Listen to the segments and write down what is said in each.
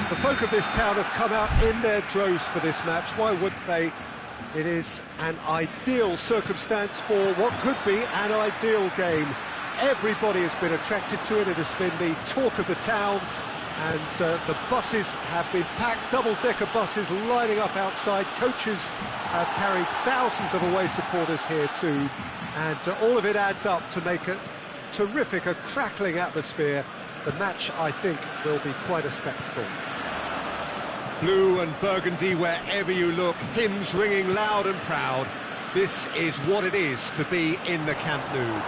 The folk of this town have come out in their droves for this match. Why wouldn't they? It is an ideal circumstance for what could be an ideal game. Everybody has been attracted to it. It has been the talk of the town, and the buses have been packed, double-decker buses lining up outside. Coaches have carried thousands of away supporters here too, and all of it adds up to make a terrific, a crackling atmosphere. The match, I think, will be quite a spectacle. Blue and burgundy wherever you look, hymns ringing loud and proud. This is what it is to be in the Camp Nou.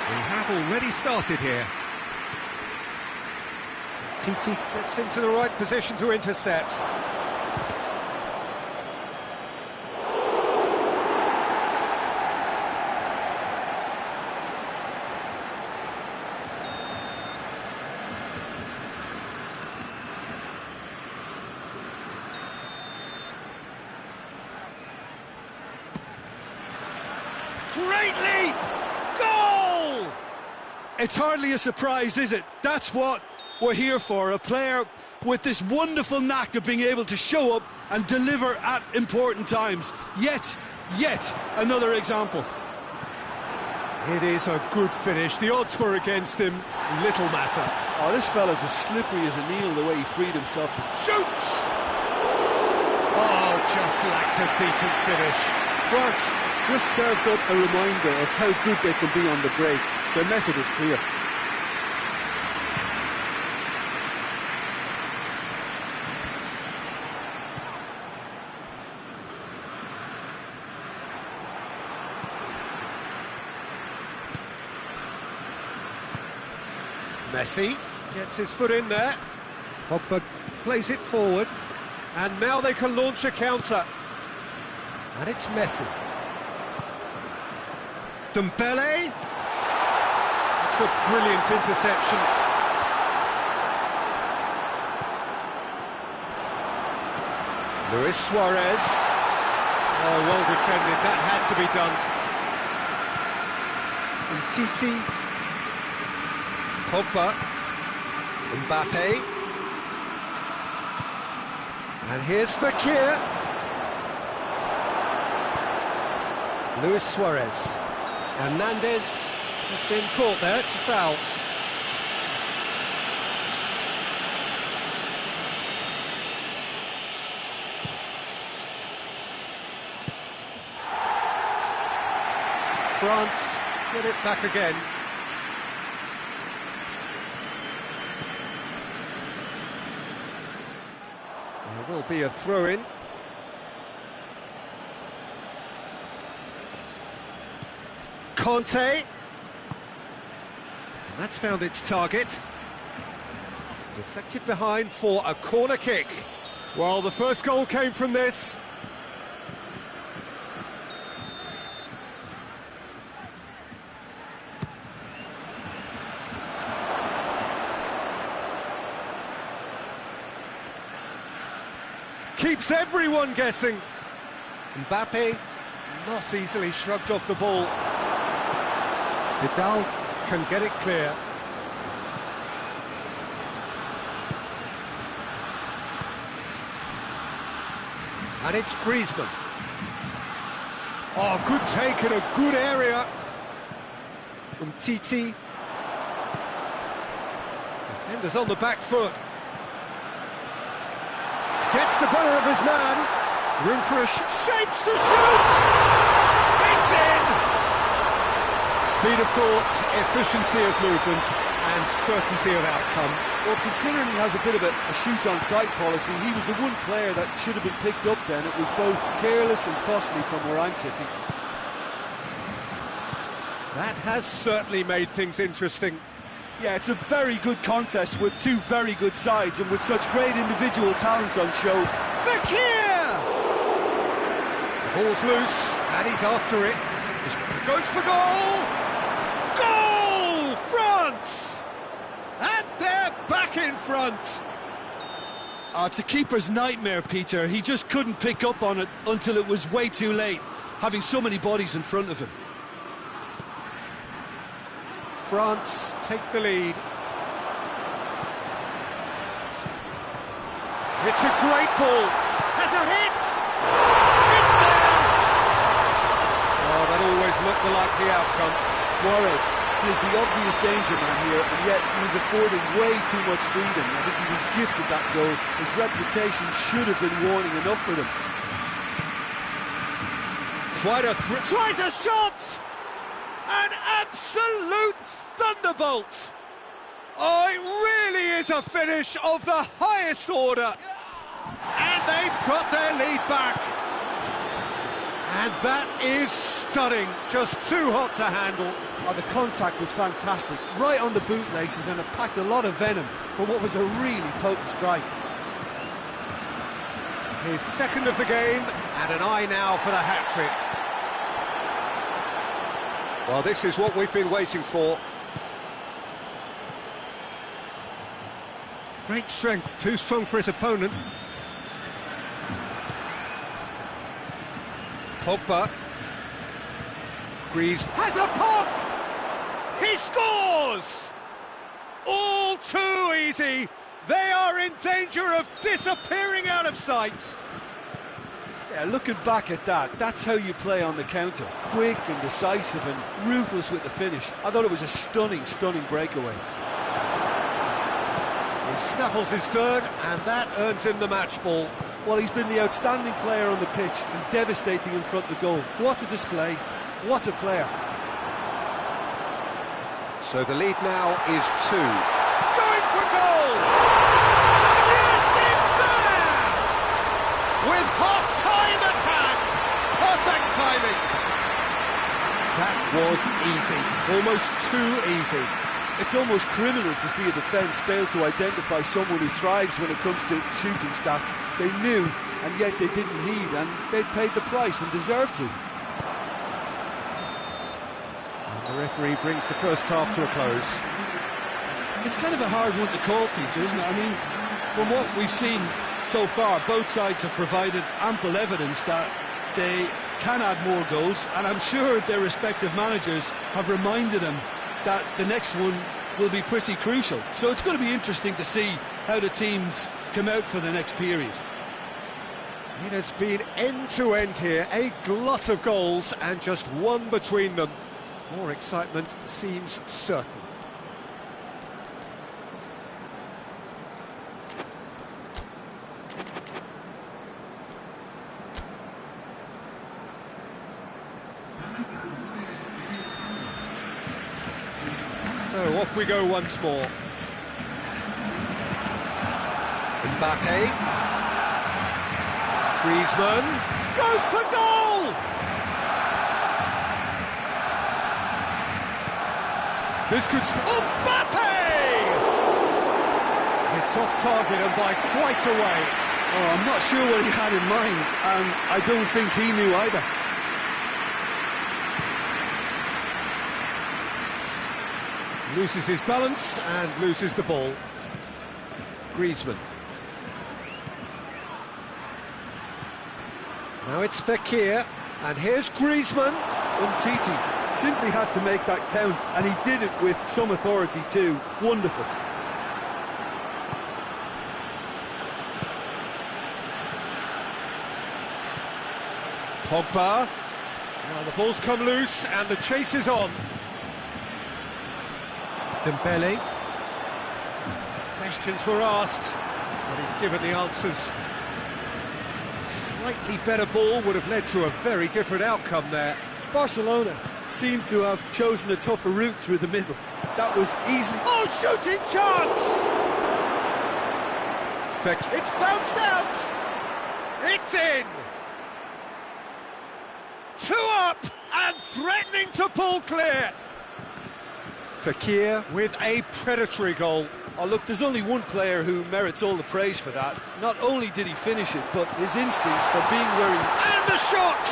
We have already started here. Titi gets into the right position to intercept. Great leap! Goal! It's hardly a surprise, is it? That's what we're here for, a player with this wonderful knack of being able to show up and deliver at important times. Yet another example. It is a good finish. The odds were against him, little matter. Oh, this fella's as slippery as a needle the way he freed himself to... Shoots! Oh, just lacked a decent finish. France just served up a reminder of how good they can be on the break. Their method is clear. Messi gets his foot in there. Pogba plays it forward. And now they can launch a counter. And it's Messi. Dembele. It's a brilliant interception. Luis Suarez. Oh, well defended. That had to be done. And Titi. Pogba. Mbappe. And here's Fekir. Luis Suarez. Hernandez has been caught there, it's a foul. France get it back again. There will be a throw-in. Conte. And that's found its target. Deflected behind for a corner kick. Well, the first goal came from this. Keeps everyone guessing. Mbappe not easily shrugged off the ball. Vidal can get it clear. And it's Griezmann. Oh, good take in a good area. Titi. Defenders on the back foot. Gets the better of his man. Room for a shapes to shoot! It's in! Speed of thought, efficiency of movement, and certainty of outcome. Well, considering he has a bit of a shoot-on-sight policy, he was the one player that should have been picked up then. It was both careless and costly from where I'm sitting. That has certainly made things interesting. Yeah, it's a very good contest with two very good sides and with such great individual talent on show. Fekir! The ball's loose, and he's after it. He goes for goal! Goal! France! And they're back in front! It's a keeper's nightmare, Peter. He just couldn't pick up on it until it was way too late, having so many bodies in front of him. France take the lead. It's a great ball. Has a hit. It's there. Oh, that always looked the likely outcome. Suarez is the obvious danger man here, and yet he's afforded way too much freedom. I think he was gifted that goal. His reputation should have been warning enough for them. Quite a threat. Tries a shot! An absolute thunderbolt! Oh, it really is a finish of the highest order. And they've got their lead back. And that is stunning. Just too hot to handle. Oh, the contact was fantastic. Right on the bootlaces, and it packed a lot of venom for what was a really potent strike. His second of the game, and an eye now for the hat-trick. Well, this is what we've been waiting for. Great strength, too strong for his opponent. Pogba. Greaves has a pop! He scores! All too easy. They are in danger of disappearing out of sight. Yeah, looking back at that, that's how you play on the counter. Quick and decisive and ruthless with the finish. I thought it was a stunning, stunning breakaway. He snaffles his third, and that earns him the match ball. Well, he's been the outstanding player on the pitch and devastating in front of the goal. What a display, what a player. So the lead now is 2. Going for goal! And yes, it's there! With half-time at hand, perfect timing. That was easy, almost too easy. It's almost criminal to see a defence fail to identify someone who thrives when it comes to shooting stats. They knew, and yet they didn't heed, and they've paid the price and deserve to. And the referee brings the first half to a close. It's kind of a hard one to call, Peter, isn't it? I mean, from what we've seen so far, both sides have provided ample evidence that they can add more goals, and I'm sure their respective managers have reminded them that the next one will be pretty crucial. So it's going to be interesting to see how the teams come out for the next period. It has been end-to-end here, a glut of goals and just one between them. More excitement seems certain. So off we go once more. Mbappe. Griezmann goes for goal! This could... Mbappe! It's off target and by quite a way. Oh, I'm not sure what he had in mind, and I don't think he knew either. Loses his balance and loses the ball. Griezmann. Now it's Fekir, and here's Griezmann. Umtiti simply had to make that count, and he did it with some authority too. Wonderful. Pogba. Now the ball's come loose, and the chase is on. Dembele. Questions were asked, but he's given the answers. A slightly better ball would have led to a very different outcome there. Barcelona seemed to have chosen a tougher route through the middle. That was easily... Oh, shooting chance! It's bounced out! It's in! 2 up and threatening to pull clear. Fekir with a predatory goal. Oh, look, there's only one player who merits all the praise for that. Not only did he finish it, but his instincts for being where he... And the shot!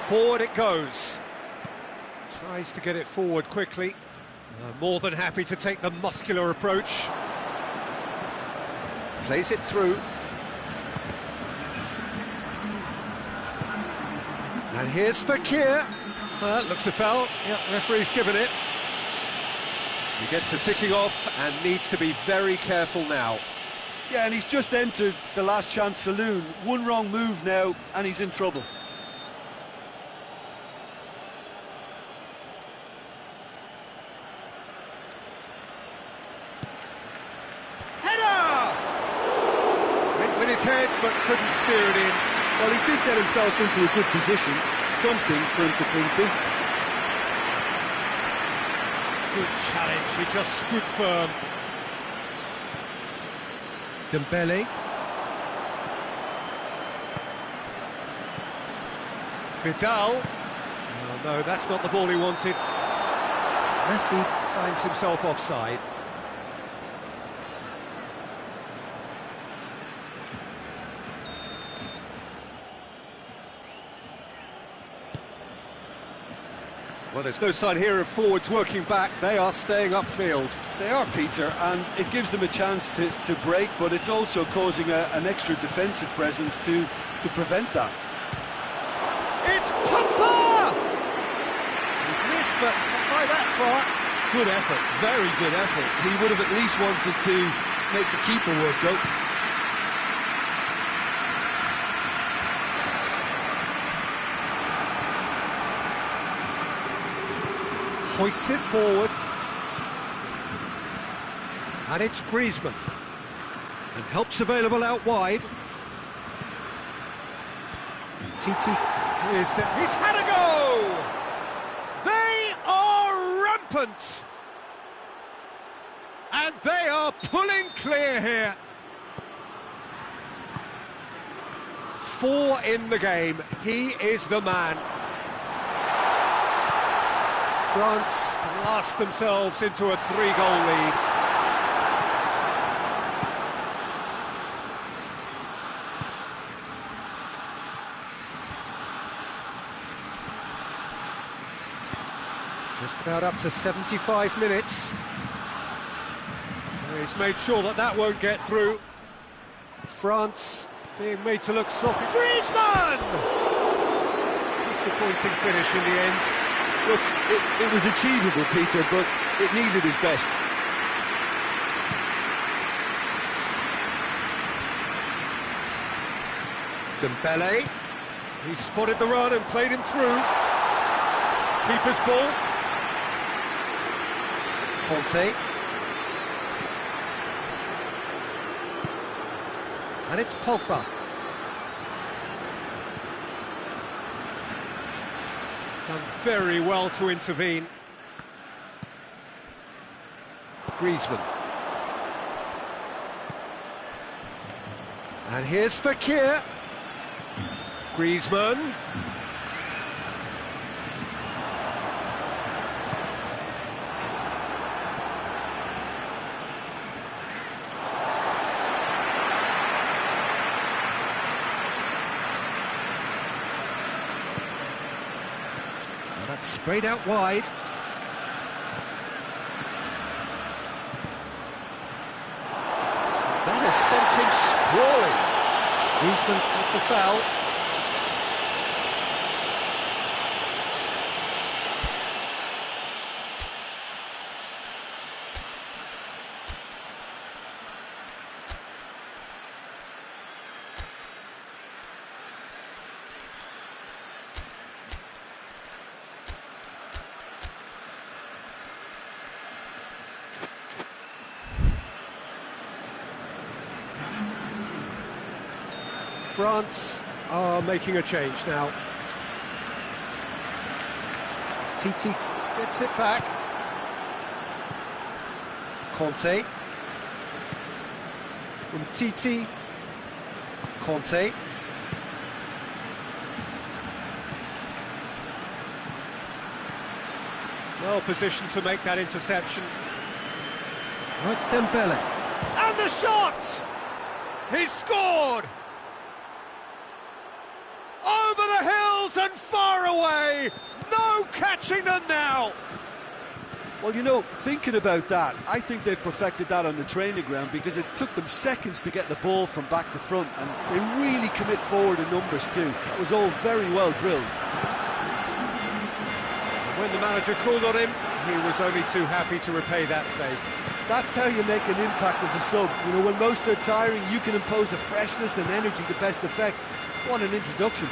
Forward it goes. Tries to get it forward quickly. More than happy to take the muscular approach. Plays it through. And here's Fekir. Looks a foul. Yep, referee's given it. He gets a ticking off and needs to be very careful now. Yeah, and he's just entered the last chance saloon. One wrong move now, and he's in trouble. Header! Went with his head, but couldn't steer it in. Well, he did get himself into a good position. Something for him to cling to. Good challenge, he just stood firm. Dembele. Vidal. Oh, no, that's not the ball he wanted. Messi finds himself offside. Well, there's no sign here of forwards working back. They are staying upfield. They are, Peter, and it gives them a chance to break, but it's also causing an extra defensive presence to prevent that. It's Pogba! He's missed, but not by that far. Good effort, very good effort. He would have at least wanted to make the keeper work, though. Hoists it forward. And it's Griezmann. And help's available out wide. Titi is there. He's had a go! They are rampant! And they are pulling clear here. 4 in the game. He is the man. France blast themselves into a 3-goal lead. Just about up to 75 minutes. He's made sure that that won't get through. France being made to look sloppy. Griezmann! Disappointing finish in the end. Look, it was achievable, Peter, but it needed his best. Dembele. He spotted the run and played him through. Keeper's ball. Conte. And it's Pogba. Done very well to intervene. Griezmann. And here's Fekir. Griezmann. That's sprayed out wide. That has sent him sprawling. Griezmann with the foul. France are making a change now. Titi gets it back. Conte. Titi. Conte. Well positioned to make that interception. Oh, it's Dembele. And the shot! He's scored! Over the hills and far away! No catching them now! Well, you know, thinking about that, I think they've perfected that on the training ground because it took them seconds to get the ball from back to front, and they really commit forward in numbers too. That was all very well drilled. when the manager called on him, he was only too happy to repay that faith. That's how you make an impact as a sub. You know, when most are tiring, you can impose a freshness and energy to best effect. What an introduction.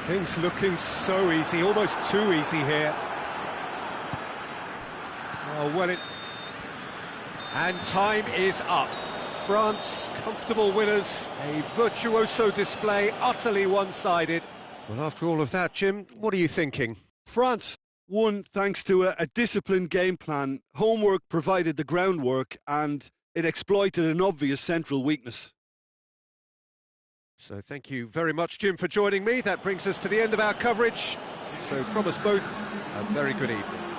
Things looking so easy, almost too easy here. Oh, well, and time is up. France, comfortable winners, a virtuoso display, utterly one-sided. Well, after all of that, Jim, what are you thinking? France won thanks to a disciplined game plan. Homework provided the groundwork, and it exploited an obvious central weakness. So thank you very much, Jim, for joining me. That brings us to the end of our coverage. So from us both, a very good evening.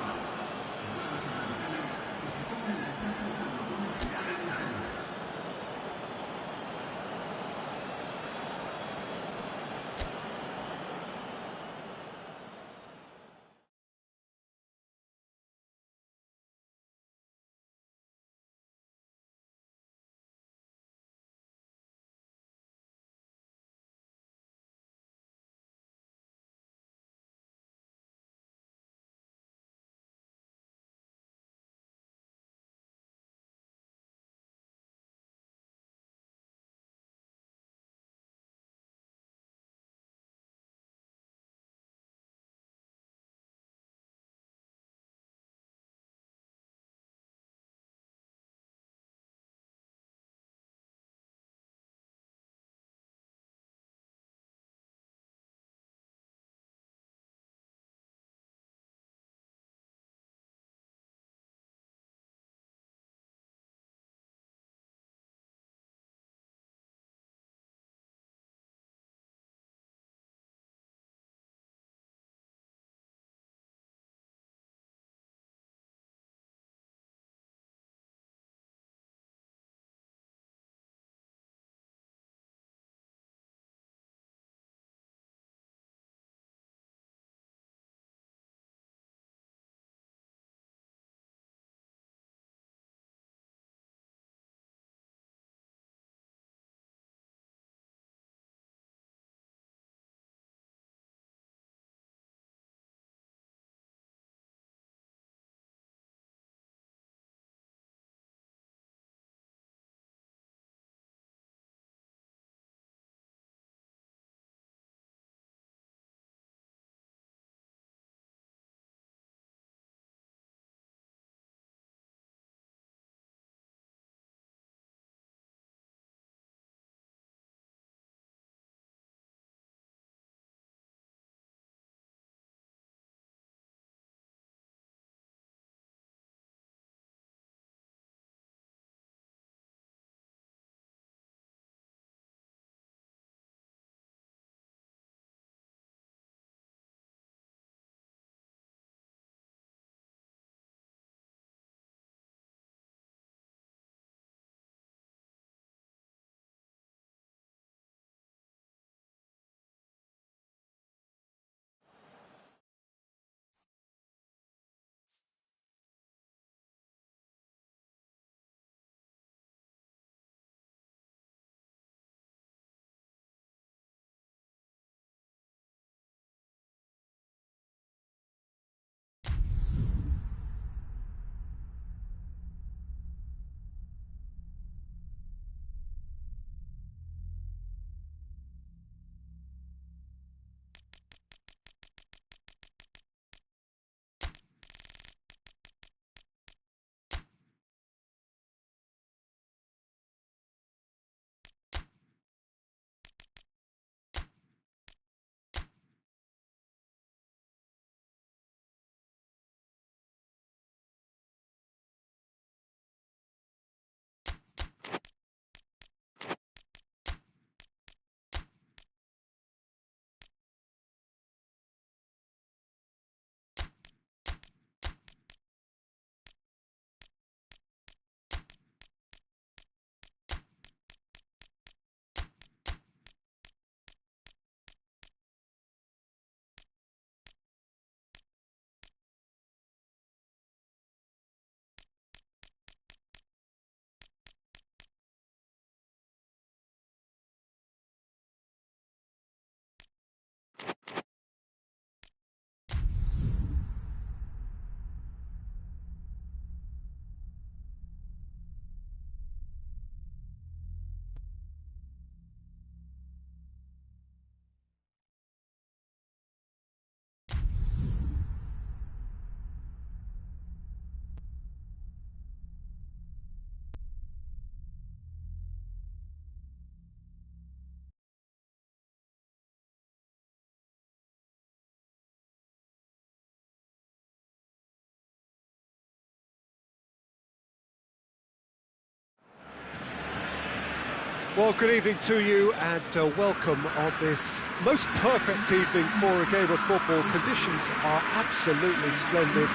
Well, good evening to you and welcome on this most perfect evening for a game of football. Conditions are absolutely splendid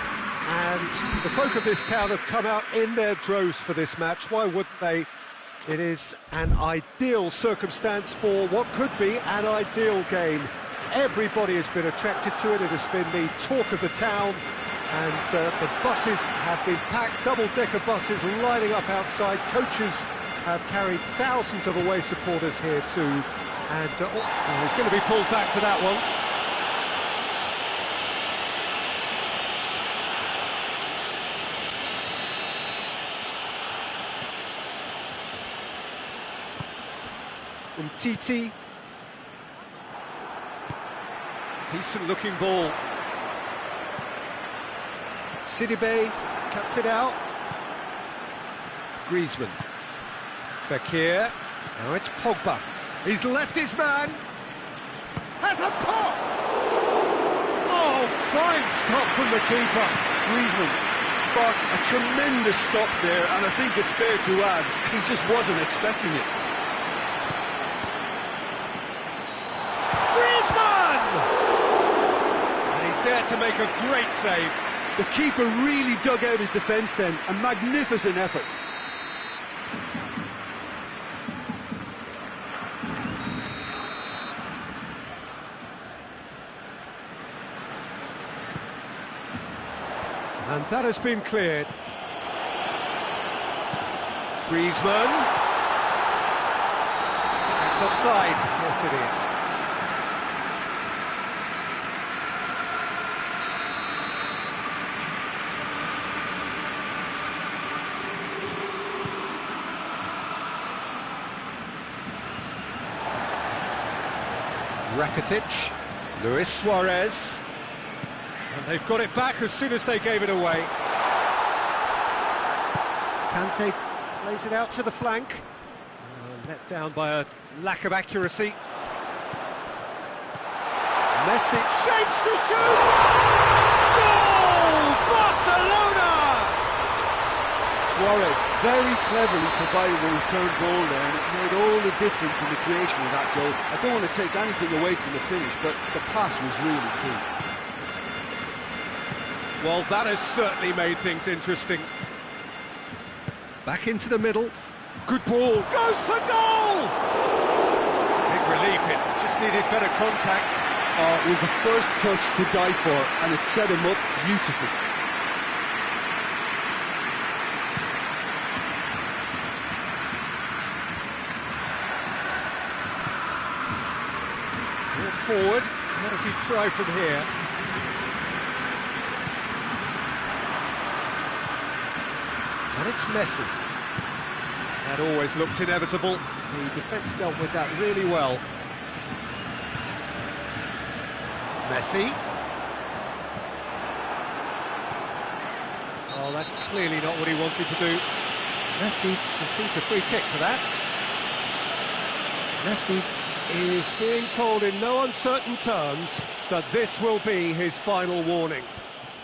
and the folk of this town have come out in their droves for this match. Why wouldn't they? It is an ideal circumstance for what could be an ideal game. Everybody has been attracted to it. It has been the talk of the town and the buses have been packed, double-decker buses lining up outside. Coaches have carried thousands of away supporters here too, and he's going to be pulled back for that one. Titi, decent looking ball. RickRoSSdBoSS's cuts it out. Griezmann. Fekir, now it's Pogba. He's left his man. Has a pop! Oh, fine stop from the keeper. Griezmann sparked a tremendous stop there, and I think it's fair to add, he just wasn't expecting it. Griezmann! And he's there to make a great save. The keeper really dug out his defence then, a magnificent effort. And that has been cleared. Griezmann. It's offside. Yes, it is. Rakitic. Luis Suarez. And they've got it back as soon as they gave it away. Kante plays it out to the flank. Let down by a lack of accuracy. Messi shapes to shoot! Goal! Barcelona! Suarez very cleverly provided a return goal there, and it made all the difference in the creation of that goal. I don't want to take anything away from the finish, but the pass was really key. Well, that has certainly made things interesting. Back into the middle. Good ball. Goes for goal! Big relief, it just needed better contact. It was the first touch to die for, and it set him up beautifully. Ball forward. What does he try from here? And it's Messi. That always looked inevitable. The defence dealt with that really well. Messi. Oh, that's clearly not what he wanted to do. Messi conceives a free kick for that. Messi is being told in no uncertain terms that this will be his final warning.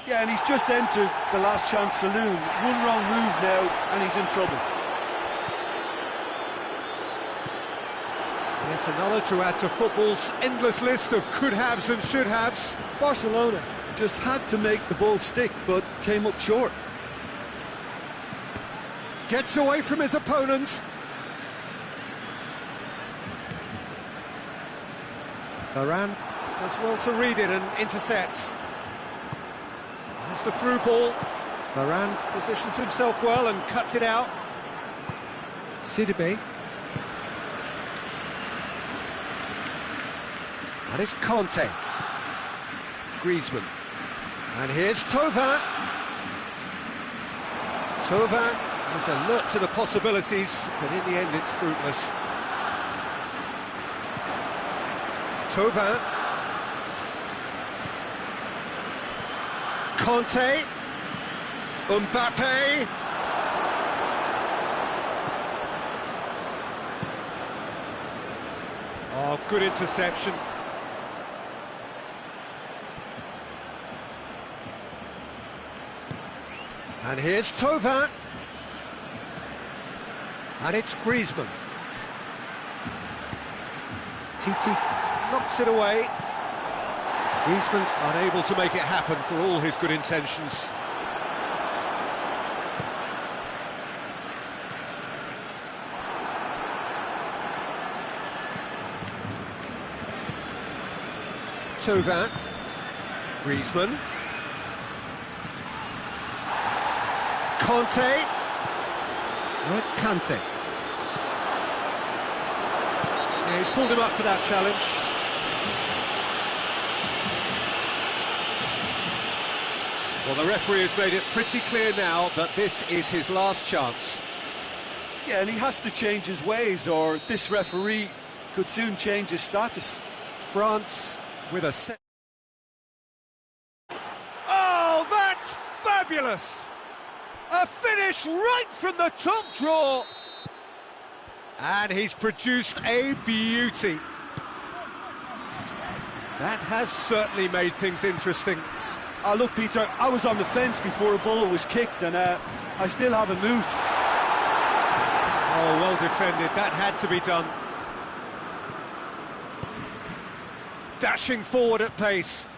Yeah, and he's just entered the last chance saloon. One wrong move now, and he's in trouble. Yet another to add to football's endless list of could-haves and should-haves. Barcelona just had to make the ball stick, but came up short. Gets away from his opponents. Varane does well to read it and intercepts. There's the through ball. Varane positions himself well and cuts it out. RickRoSSdBoSS. And it's Kante. Griezmann. And here's Thauvin. Thauvin is alert to the possibilities, but in the end it's fruitless. Thauvin. Kante. Mbappe. Oh, good interception. And here's Thauvin. And it's Griezmann. Titi knocks it away. Griezmann unable to make it happen for all his good intentions. Thauvin, Griezmann, Conte, no, it's Kante. Yeah, he's pulled him up for that challenge. Well, the referee has made it pretty clear now that this is his last chance. Yeah, and he has to change his ways, or this referee could soon change his status. France with a set. Oh, that's fabulous! A finish right from the top draw. And he's produced a beauty. That has certainly made things interesting. Look, Peter, I was on the fence before a ball was kicked, and I still haven't moved. Oh, well defended. That had to be done. Dashing forward at pace.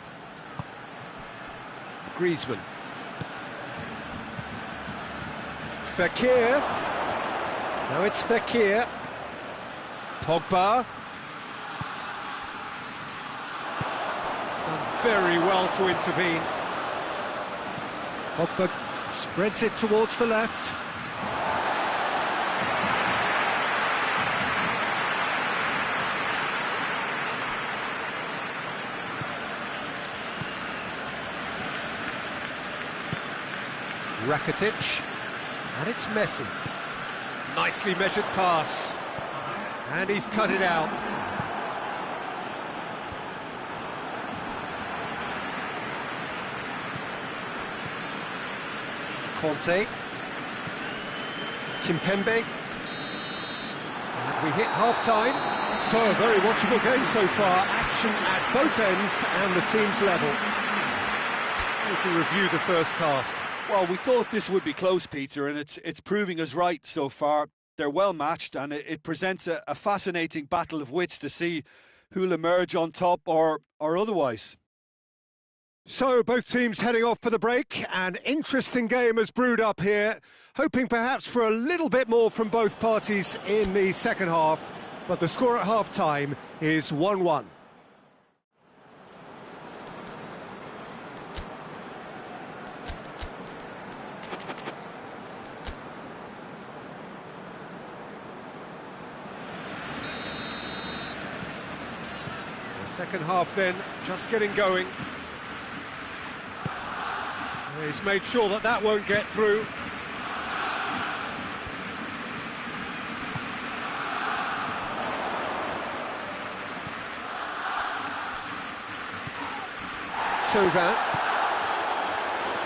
Griezmann. Fekir. Now it's Fekir. Pogba. Done very well to intervene. Pogba spreads it towards the left. Rakitic, and it's Messi. Nicely measured pass, and he's cut it out. Conte, Kimpembe, and we hit half-time. So a very watchable game so far, action at both ends and the team's level. We can review the first half. Well, we thought this would be close, Peter, and it's proving us right so far. They're well matched, and it presents a fascinating battle of wits to see who'll emerge on top or otherwise. So both teams heading off for the break. An interesting game has brewed up here, hoping perhaps for a little bit more from both parties in the second half, but the score at half-time is 1-1. Second half then, just getting going. He's made sure that that won't get through. Thauvin.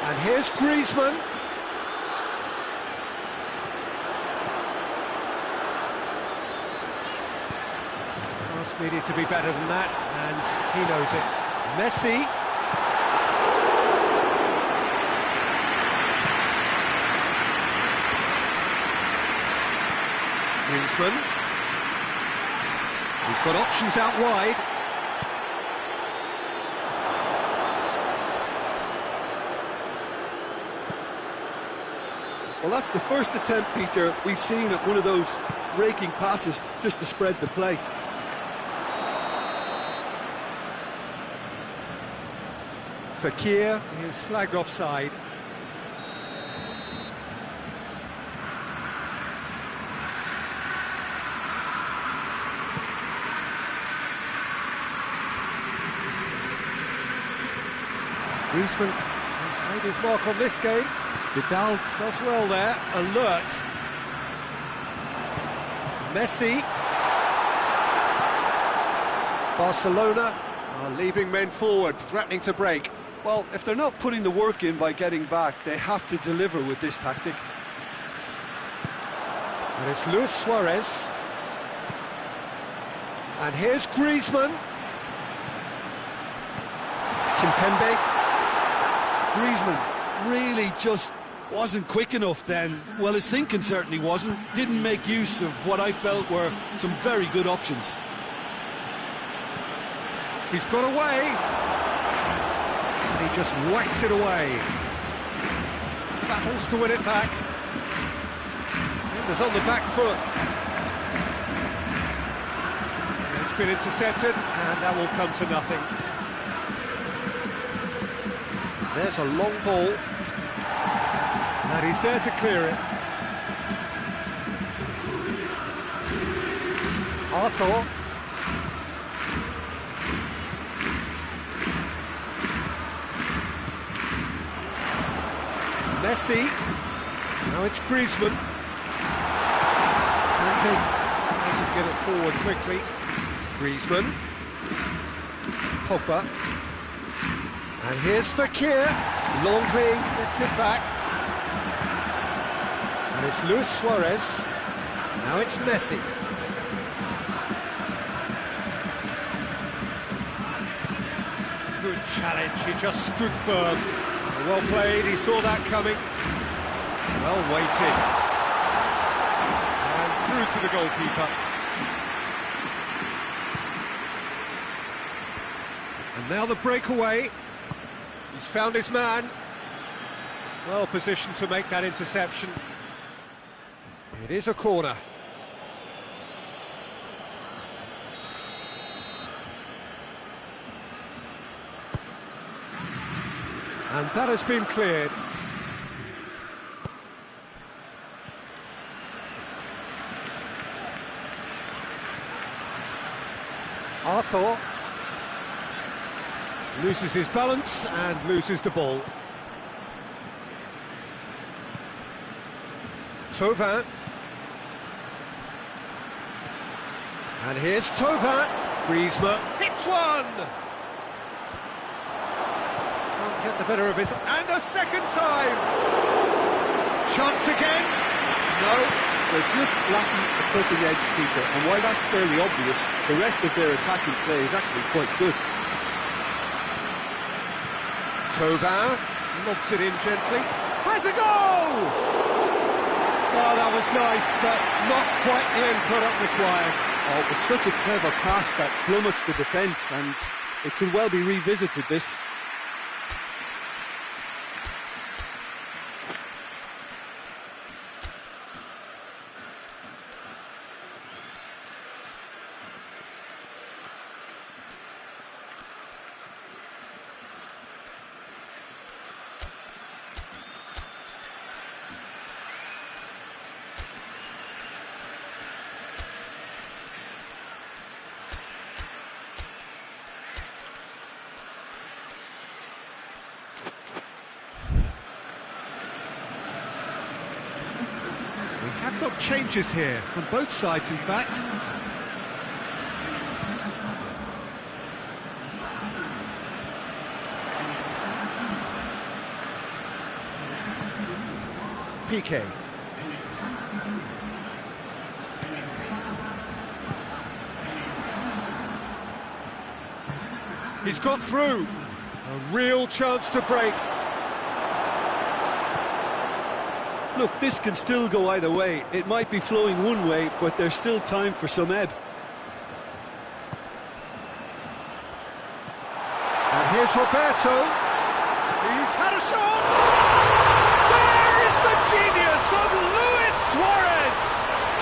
And here's Griezmann. Needed to be better than that, and he knows it. Messi. Griezmann. He's got options out wide. Well, that's the first attempt, Peter, we've seen at one of those raking passes just to spread the play. Fekir is flagged offside. Griezmann has made his mark on this game. Vidal does well there, alert. Messi. Barcelona are leaving men forward, threatening to break. Well, if they're not putting the work in by getting back, they have to deliver with this tactic. And it's Luis Suarez. And here's Griezmann. Kimpembe. Griezmann really just wasn't quick enough then. Well, his thinking certainly wasn't. Didn't make use of what I felt were some very good options. He's got away. And he just whacks it away. Battles to win it back. Defender's on the back foot. And it's been intercepted, and that will come to nothing. There's a long ball. And he's there to clear it. Arthur. Messi. Now it's Griezmann. Kante tries to get it forward quickly. Griezmann. Pogba. And here's Fekir. Longley gets it back. And it's Luis Suarez. Now it's Messi. Good challenge, he just stood firm. Well played, he saw that coming. Well weighted. And through to the goalkeeper. And now the breakaway. He's found his man. Well positioned to make that interception. It is a corner. And that has been cleared. Arthur loses his balance and loses the ball. Thauvin. And here's Thauvin. Griezmann hits one! Can't get the better of his... And a second time! Chance again? No. They're just lacking the cutting edge, Peter, and while that's fairly obvious, the rest of their attacking play is actually quite good. Thauvin lobs it in gently. Has a goal! Oh, that was nice, but not quite the end product required. Oh, it was such a clever pass that flummoxed the defence, and it could well be revisited, this. Have got changes here, from both sides in fact. PK. He's got through. A real chance to break. Look, this can still go either way. It might be flowing one way, but there's still time for some ebb. And here's Roberto. He's had a shot! There is the genius of Luis Suarez!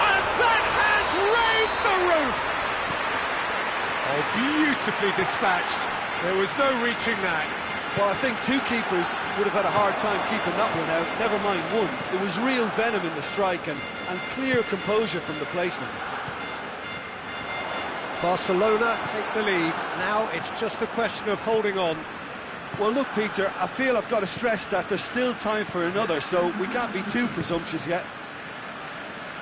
And that has raised the roof! Oh, beautifully dispatched. There was no reaching that. Well, I think two keepers would have had a hard time keeping that one out, never mind one. There was real venom in the strike and clear composure from the placement. Barcelona take the lead. Now it's just a question of holding on. Well, look, Peter, I feel I've got to stress that there's still time for another, so we can't be too presumptuous yet.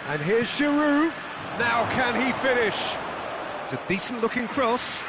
And here's Giroud. Now can he finish? It's a decent-looking cross.